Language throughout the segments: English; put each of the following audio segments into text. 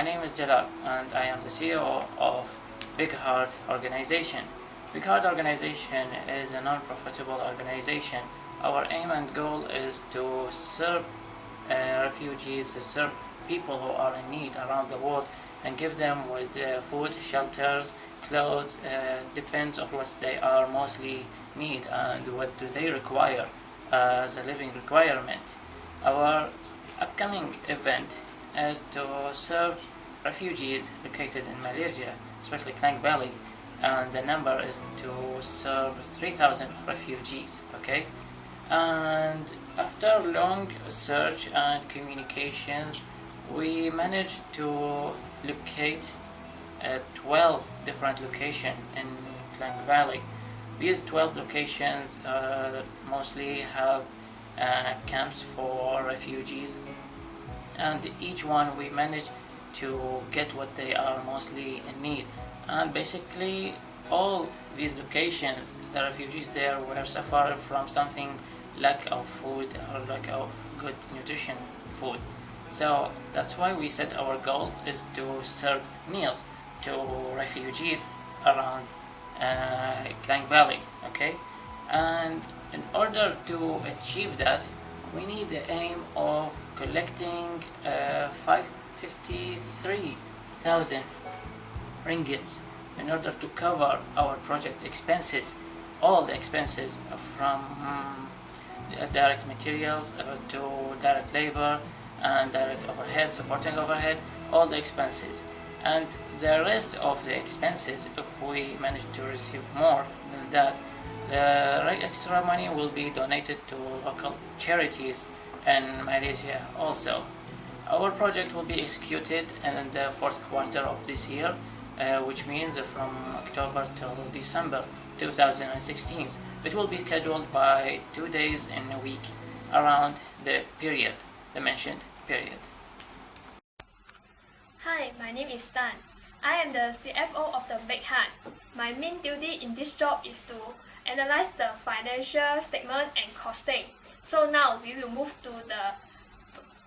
My name is Jalal and I am the CEO of Big Heart Organization. Big Heart Organization is a non-profitable organization. Our aim and goal is to serve refugees, to serve people who are in need around the world and give them with food, shelters, clothes, depends on what they are mostly need and what do they require as a living requirement. Our upcoming event is to serve refugees located in Malaysia, especially Klang Valley, and the number is to serve 3,000 refugees, okay? And after long search and communications, we managed to locate 12 different locations in Klang Valley. These 12 locations mostly have camps for refugees, and each one we managed to get what they are mostly in need. And basically all these locations, the refugees there were suffering from something, lack of food or lack of good nutrition food. So that's why we set our goal is to serve meals to refugees around Klang Valley, okay? And in order to achieve that, we need the aim of collecting 553,000 ringgits in order to cover our project expenses, all the expenses from direct materials to direct labor and direct overhead, supporting overhead, all the expenses. And the rest of the expenses, if we manage to receive more than that, the extra money will be donated to local charities in Malaysia also. Our project will be executed in the fourth quarter of this year, which means from October till December 2016. It will be scheduled by 2 days in a week around the period, the mentioned period. Hi, my name is Dan. I am the CFO of the Big Heart. My main duty in this job is to analyze the financial statement and costing. So now we will move to the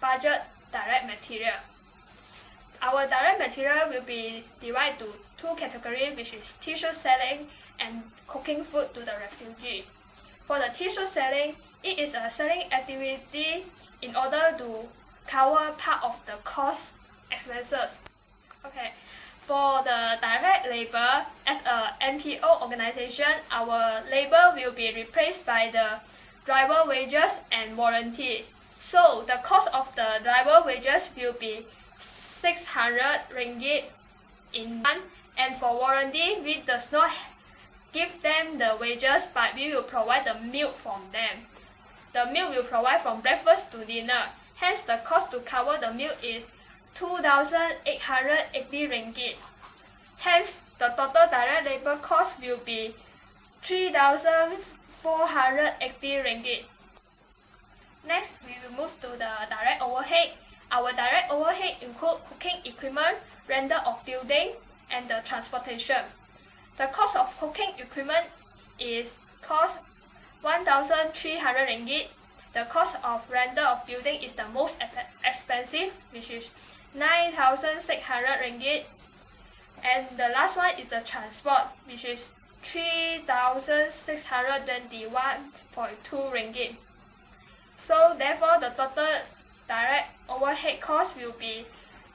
budget direct material. Our direct material will be divided to two categories, which is t-shirt selling and cooking food to the refugee. For the t-shirt selling, it is a selling activity in order to cover part of the cost expenses. Okay. For the direct labor, as a NPO organization, our labor will be replaced by the driver wages and warranty. So the cost of the driver wages will be 600 ringgit in month, and for warranty, we does not give them the wages, but we will provide the meal from them. The meal will provide from breakfast to dinner. Hence, the cost to cover the meal is 2,880 ringgit. Hence, the total direct labor cost will be 3,480 ringgit. Next, we will move to the direct overhead. Our direct overhead include cooking equipment, rental of building, and the transportation. The cost of cooking equipment is cost 1,300 ringgit. The cost of rental of building is the most expensive, which is 9,600 ringgit. And the last one is the transport, which is 3,621.2 ringgit. So therefore, the total direct overhead cost will be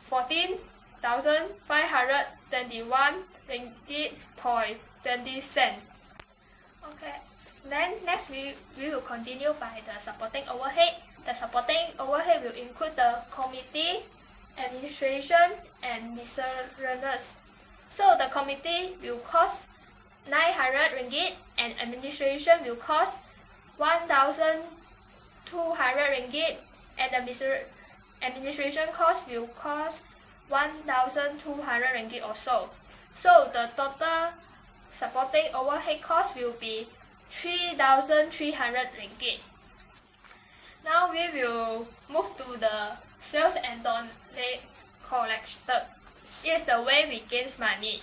14,521 ringgit point 20 cent. Okay. Then next we will continue by the supporting overhead. The supporting overhead will include the committee, administration, and miscellaneous. So the committee will cost 900 ringgit and administration will cost 1,200 ringgit and the administration cost will cost 1,200 ringgit also. So the total supporting overhead cost will be 3,300 ringgit. Now we will move to the sales and donate collected. It is the way we gain money.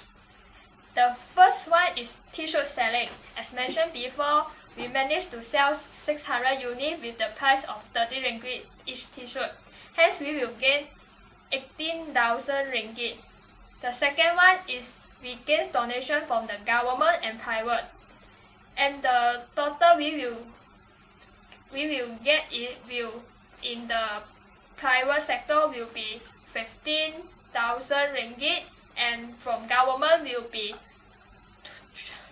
The first one is t-shirt selling. As mentioned before, we managed to sell 600 units with the price of 30 ringgit each t-shirt. Hence, we will gain 18,000 ringgit. The second one is we get donation from the government and private, and the total we will get it will in the private sector will be 15,000 ringgit, and from government will be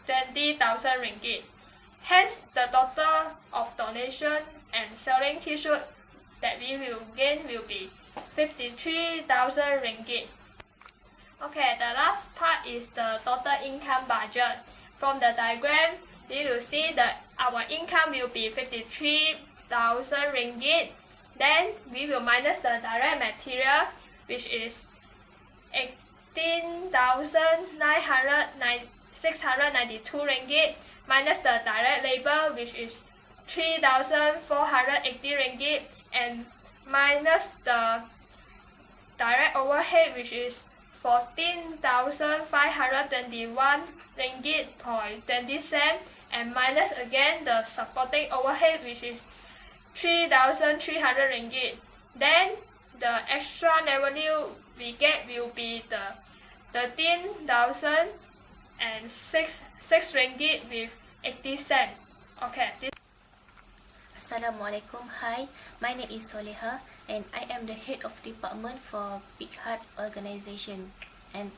20,000 ringgit. Hence, the total of donation and selling t-shirt that we will gain will be 53,000 ringgit. Okay, the last part is the total income budget. From the diagram, we will see that our income will be 53,000 ringgit. Then we will minus the direct material, which is 18,692 ringgit, minus the direct labor, which is 3,480 ringgit, and minus the direct overhead, which is 14,521 ringgit point 20 cent, and minus again the supporting overhead, which is 3,300 ringgit. Then the extra revenue we get will be the 13,006 ringgit with 80 cent. Okay. Assalamualaikum. Hi, my name is Soleha and I am the head of department for Big Heart organization. And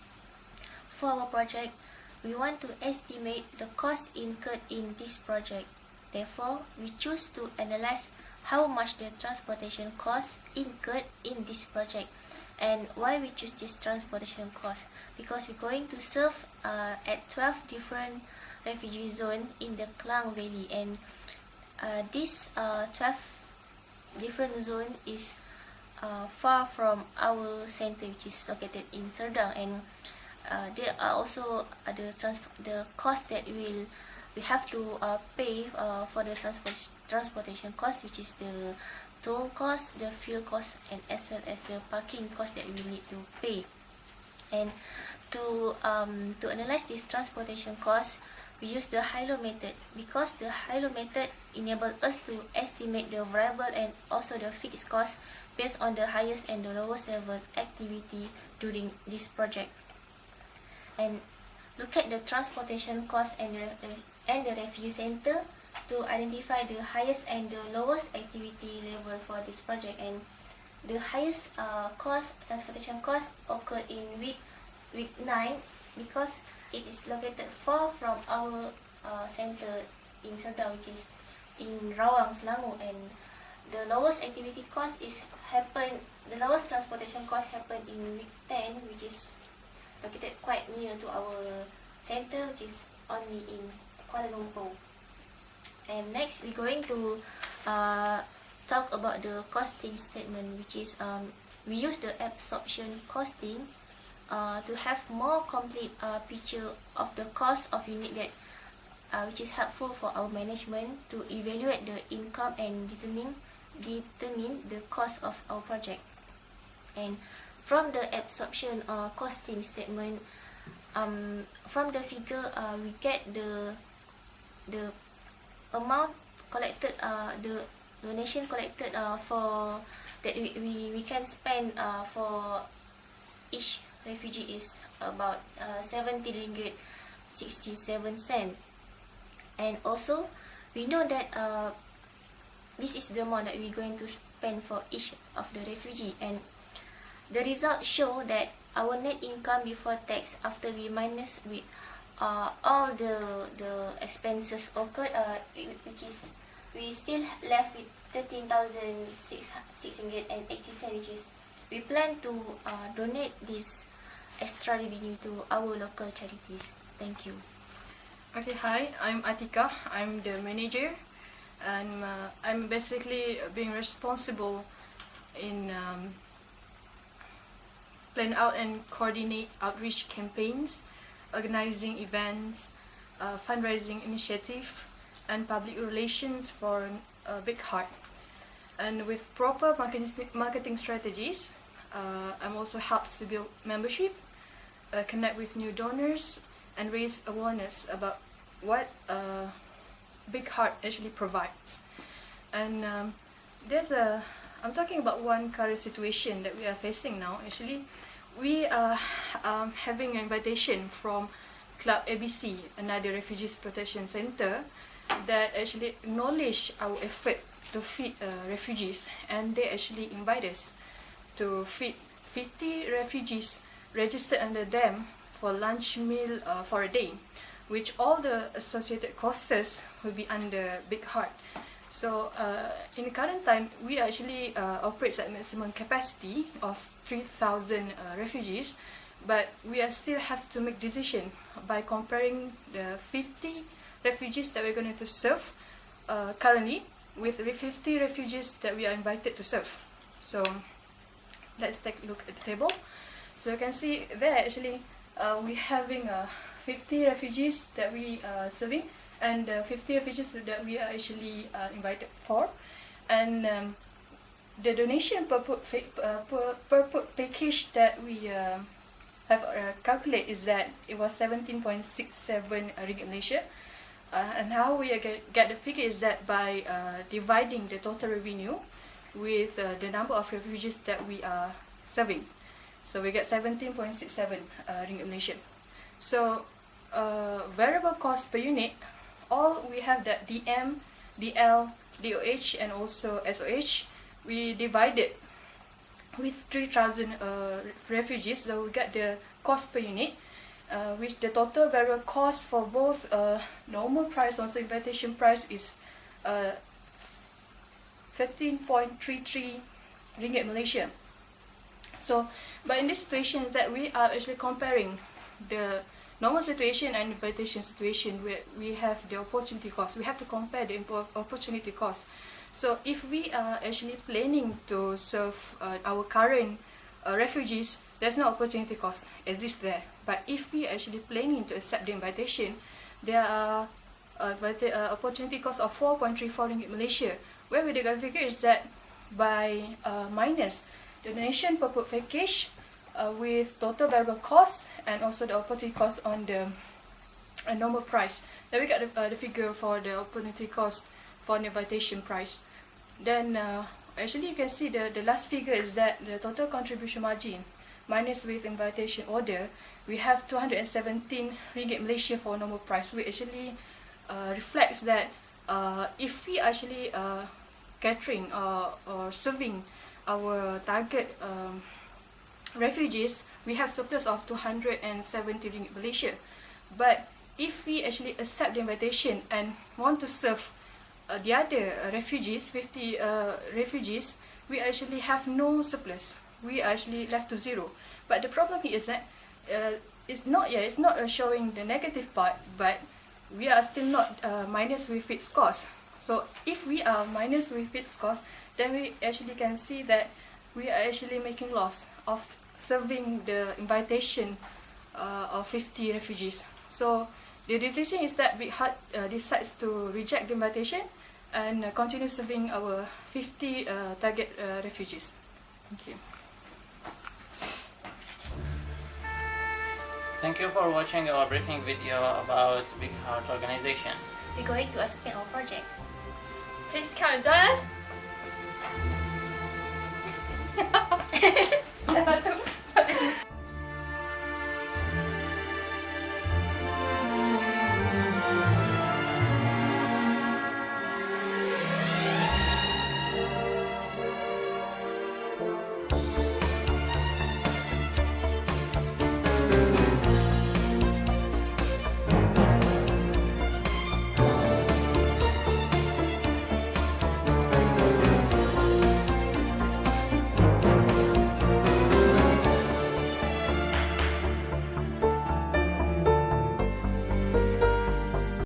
for our project, we want to estimate the cost incurred in this project. Therefore, we choose to analyze how much the transportation cost incurred in this project. And why we choose this transportation cost? Because we're going to serve at 12 different refugee zones in the Klang Valley, and this 12 different zone is far from our center, which is located in Serdang, and there are also the cost that we have to pay for the transportation cost, which is the toll cost, the fuel cost, and as well as the parking cost that we need to pay. And to analyze this transportation cost, we use the high-low method, because the high-low method enables us to estimate the variable and also the fixed cost based on the highest and the lowest level activity during this project. And look at the transportation cost and the refugee center to identify the highest and the lowest activity level for this project. And the highest transportation cost occurred in week 9, because it is located far from our center in Serdang, which is in Rawang, Selangor. And the lowest activity cost the lowest transportation cost happened in week 10, which is located quite near to our center, which is only in Kuala Lumpur. And next, we're going to talk about the costing statement, which is we use the absorption costing to have more complete picture of the cost of unit that which is helpful for our management to evaluate the income and determine the cost of our project. And from the absorption costing statement, from the figure we get the amount collected, the donation collected for that we can spend for each refugee is about 70 ringgit 67 cent. And also we know that this is the amount that we're going to spend for each of the refugee, and the results show that our net income before tax, after we minus with all the expenses occurred, which is we still left with 13,006 ringgit and 80 cent, which is we plan to donate this extra revenue to our local charities. Thank you. Okay, hi, I'm Atika. I'm the manager, and I'm basically being responsible in plan out and coordinate outreach campaigns, organizing events, fundraising initiative, and public relations for Big Heart. And with proper marketing strategies, I'm also helps to build membership, connect with new donors, and raise awareness about what Big Heart actually provides. And there's a I'm talking about one current situation that we are facing now. Actually, we are having an invitation from Club ABC, another refugees protection center, that actually acknowledge our effort to feed refugees, and they actually invite us to feed 50 refugees registered under them for lunch meal for a day, which all the associated costs will be under Big Heart. So in the current time, we actually operate at maximum capacity of 3,000 refugees, but we are still have to make decision by comparing the 50 refugees that we're going to serve currently with the 50 refugees that we are invited to serve. So let's take a look at the table. So you can see there actually we're having 50 refugees that we are serving, and 50 refugees that we are actually invited for. And the donation per put package that we have calculated is that it was 17.67 ringgit Malaysia. And how we get the figure is that by dividing the total revenue with the number of refugees that we are serving. So we get 17.67 ringgit Malaysian. So variable cost per unit, all we have that DM, DL, DOH and also SOH, we divided with 3,000 refugees, so we get the cost per unit, which the total variable cost for both normal price and also invitation price is 13.33 ringgit Malaysia. So, but in this situation that we are actually comparing the normal situation and invitation situation, where we have the opportunity cost. We have to compare the opportunity cost. So if we are actually planning to serve our current refugees, there's no opportunity cost exist there. But if we are actually planning to accept the invitation, there are opportunity cost of 4.34 ringgit Malaysia, where we get figure is that by minus the donation per put package with total variable cost and also the opportunity cost on the normal price, then we got the figure for the opportunity cost for the invitation price. Then actually you can see the last figure is that the total contribution margin minus with invitation order, we have 217 ringgit Malaysia for normal price, which actually reflects that if we actually catering or serving our target refugees, we have surplus of 270 ringgit Malaysia. But if we actually accept the invitation and want to serve the other refugees, 50 refugees, we actually have no surplus. We are actually left to zero. But the problem here is that it's not showing the negative part, but we are still not minus with fixed cost. So if we are minus with fixed cost, then we actually can see that we are actually making loss of serving the invitation of 50 refugees. So the decision is that Big Heart decides to reject the invitation and continue serving our 50 target refugees. Thank you. Thank you for watching our briefing video about Big Heart organization. We're going to explain our project. Please come and join us.